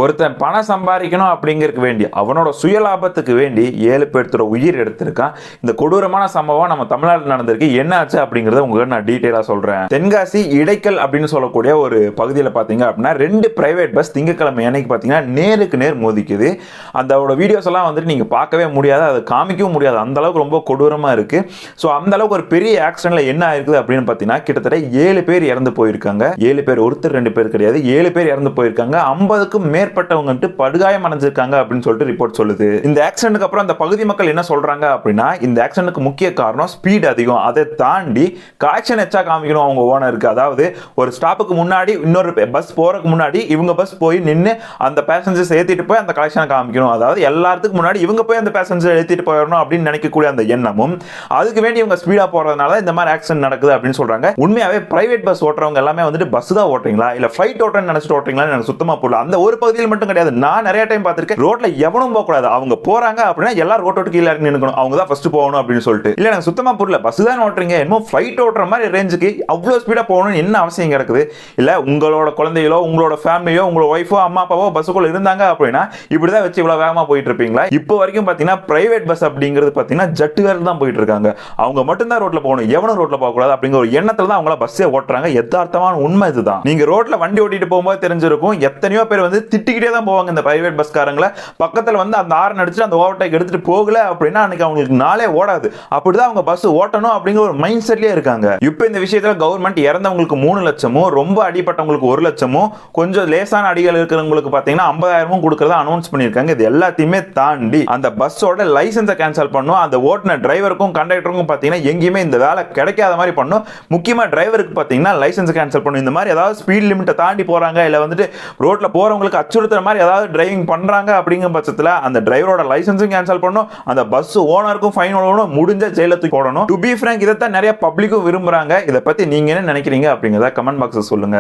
ஒருத்தன் பணம் சம்பாதிக்கணும் அப்படிங்கிறதுக்கு வேண்டி அவனோட சுயலாபத்துக்கு வேண்டி 7 பேர்த்தோட உயிர் எடுத்திருக்கான். இந்த கொடூரமான சம்பவம் நம்ம தமிழ்நாட்டில் நடந்திருக்கு. என்ன ஆச்சு அப்படிங்கறத உங்களுக்கு நான் டீடைலா சொல்றேன். தென்காசி இடைக்கல் அப்படின்னு சொல்லக்கூடிய ஒரு பகுதியில் பார்த்தீங்க அப்படின்னா 2 பிரைவேட் பஸ் திங்கக்கிழமை அன்னைக்கு பார்த்தீங்கன்னா நேருக்கு நேர் மோதிக்குது. அதோட வீடியோஸ் எல்லாம் வந்துட்டு நீங்க பார்க்கவே முடியாது, அதை காமிக்கவும் முடியாது, அந்த அளவுக்கு ரொம்ப கொடூரமா இருக்கு. ஸோ அந்த அளவுக்கு ஒரு பெரிய ஆக்சிடென்ட்ல என்ன ஆயிருக்குது அப்படின்னு பார்த்தீங்கன்னா கிட்டத்தட்ட 7 பேர் இறந்து போயிருக்காங்க. 7 பேர், ஒருத்தர் 2 பேர் கிடையாது, 7 பேர் இறந்து போயிருக்காங்க. 50க்கும் மேற்பட்டவங்க படுகாயம் அடைஞ்சிருக்காங்க அப்படின்னு சொல்லிட்டு ரிப்போர்ட் சொல்லுது. இந்த ஆக்சிடென்ட்க்கு அப்புறம் அந்த பகுதி மக்கள் என்ன சொல்றாங்க அப்படின்னா இந்த ஆக்சிடென்ட்க்கு முக்கிய காரணம் ஸ்பீட் அதிகம், அதை தாண்டி கலெக்ஷன் எச்சா காமிக்கணும் அவங்க ஓனருக்கு. அதாவது ஒரு ஸ்டாப்புக்கு முன்னாடி இன்னொரு பஸ் போறதுக்கு முன்னாடி இவங்க பஸ் போய் நின்று அந்த பேசஞ்சர்ஸ் ஏத்திட்டு போய் அந்த கலெக்ஷனை காமிக்கணும். அதாவது எல்லாத்துக்கும் முன்னாடி இவங்க போய் அந்த பேசஞ்சர் ஏத்திட்டு போயிடணும் அப்படின்னு நினைக்கக்கூடிய அந்த எண்ணமும், அதுக்கு வேண்டி இவங்க ஸ்பீடா போறதுனால இந்த மாதிரி ஆக்சிடென்ட் நடக்குது அப்படின்னு சொல்றாங்க. உண்மையாவே பிரைவேட் பஸ் ஓட்டுறவங்க எல்லாமே வந்துட்டு பஸ் தான் ஓட்டுறீங்களா இல்ல ஃபிளைட் ஓட்டுறேன்னு நினைச்சிட்டு ஓட்டுறீங்களா எனக்கு சுத்தமா புரியல. அந்த ஒரு பகுதியில் மட்டும் கிடையாது, நான் நிறைய டைம் பார்த்திருக்கேன். ரோட்ல எவனும் போக கூடாது, அவங்க போறாங்க அப்படின்னா எல்லாரும் ரோட்டோட கீழ இறங்கி நிக்கணும், அவங்க தான் ஃபர்ஸ்ட் போகணும் அப்படின்னு சொல்லிட்டு. இல்ல எனக்கு சுத்தமா புரியல, பஸ் தான் ஓட்டுறீங்க, என்னமோ ஃபிளைட் ஓட்டுற மாதிரி ரேஞ்சுக்கு அவ்வளவு ஸ்பீடா போகணும்னு என்ன அவசியம் கிடக்குது? இல்ல உங்களோட குழந்தைகளோ உங்களோட ஃபேமிலியோ உங்களோட ஒய்ஃபோ அம்மா அப்பாவோ பஸ்ஸுக்குள்ள இருந்தாங்க அப்படின்னா இப்படிதான் வச்சு இவ்வளவு வேகமா போயிட்டு இருப்பீங்களா? இப்போ வரைக்கும் பாத்தீங்கன்னா பிரைவேட் பஸ் அப்படிங்கிறது பாத்தீங்கன்னா ஜட்டுவேர் தான் போயிட்டு இருக்காங்க. அவங்க மட்டும் தான் ரோட்ல போகணும், எவனும் ரோட்ல போக கூடாது அப்படிங்கிற ஒரு எண்ணத்துல தான் அவங்கள பஸ்ஸே ஓட்டுறாங்க. யதார்த்தமான உண்மை இதுதான். நீங்க ரோட்ல வண்டி ஓட்டிட்டு போகும்போது தெரிஞ்சிருக்கும், எத்தனையோ பேர் வந்து திட்டிக்கிட்டே தான் போவாங்க இந்த பிரைவேட் பஸ்காரங்களை. பக்கத்துல வந்து அந்த ஹாரன் அடிச்சு அந்த ஓவர்டேக் எடுத்துட்டு போகல அப்படின்னா அன்னைக்கு அவங்களுக்கு நாளே ஓடாது. அப்படிதான் அவங்க பஸ் ஓட்டணும் அப்படிங்கிற ஒரு மைண்ட் செட்லயே இருக்காங்க. இப்போ இந்த விஷயத்துல கவர்மெண்ட் இறந்தவங்களுக்கு 3 லட்சமும் ரொம்ப அடிப்பட்டவங்களுக்கு 1 லட்சமும் கொஞ்சம் லேசான அடிகள் இருக்கிறவங்களுக்கு பாத்தீங்கன்னா 50,000 கொடுக்கறதா அனௌன்ஸ் பண்ணிருக்காங்க. இது எல்லாத்தையுமே தாண்டி அந்த பஸ்ஸோட லைசன்ஸை கேன்சல் பண்ணும். அந்த ஓட்டுன டிரைவருக்கும் கண்டக்டருக்கும் பாத்தீங்கன்னா எங்கேயுமே இந்த வேலை கிடைக்காத மாதிரி பண்ணும். முக்கியமா டிரைவருக்கு பாத்தீங்கன்னா லைசன்ஸ் கேன்சல் பண்ணும். இந்த மாதிரி ஏதாவது ஸ்பீட் லிமிட்டை தாண்டி போறாங்க இல்ல வந்துட்டு ரோட்ல போறவங்களுக்கு அச்சுறுத்துற மாதிரி ஏதாவது டிரைவிங் பண்றாங்க அப்படிங்கிற பட்சத்துல அந்த டிரைவரோட லைசன்ஸும் கேன்சல் பண்ணும், அந்த பஸ் ஓனருக்கும் ஃபைன் போடணும், முடிஞ்ச ஜெயிலுக்கு போடணும். டு பி ஃபிராங்க் இதைத்தான் நிறைய பப்ளிக்கும் விரும்புறாங்க. இதை பத்தி நீங்க என்ன நினைக்கிறீங்க அப்படிங்கறத கமெண்ட் பாக்ஸ்ல சொல்லுங்க.